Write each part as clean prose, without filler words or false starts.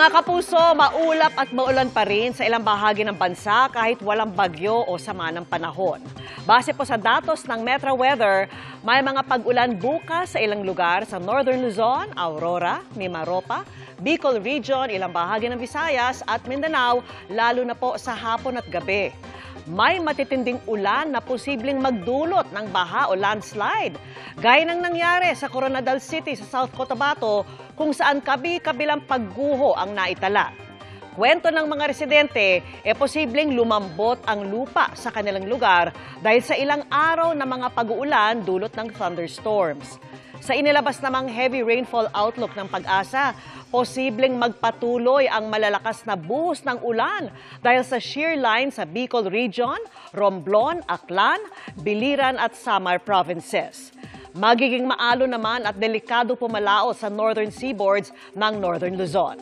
Mga kapuso, maulap at maulan pa rin sa ilang bahagi ng bansa kahit walang bagyo o sama ng panahon. Base po sa datos ng Metro Weather, may mga pag-ulan bukas sa ilang lugar sa Northern Luzon, Aurora, Mimaropa, Bicol Region, ilang bahagi ng Visayas at Mindanao, lalo na po sa hapon at gabi. May matitinding ulan na posibleng magdulot ng baha o landslide. Gaya ng nangyari sa Coronadal City sa South Cotabato kung saan kabi-kabilang pagguho ang naitala. Kwento ng mga residente, posibleng lumambot ang lupa sa kanilang lugar dahil sa ilang araw na mga pag-uulan dulot ng thunderstorms. Sa inilabas namang heavy rainfall outlook ng Pag-asa, posibleng magpatuloy ang malalakas na buhos ng ulan dahil sa shear line sa Bicol Region, Romblon, Aklan, Biliran at Samar provinces. Magiging maalo naman at delikado pumalaot sa northern seaboards ng Northern Luzon.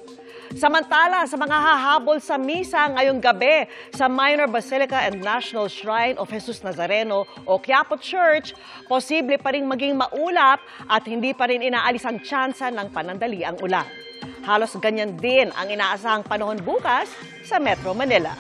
Samantala, sa mga hahabol sa misa ngayong gabi sa Minor Basilica and National Shrine of Jesus Nazareno o Quiapo Church, posible pa rin maging maulap at hindi pa rin inaalis ang tsansa ng panandali ang ulan. Halos ganyan din ang inaasahang panahon bukas sa Metro Manila.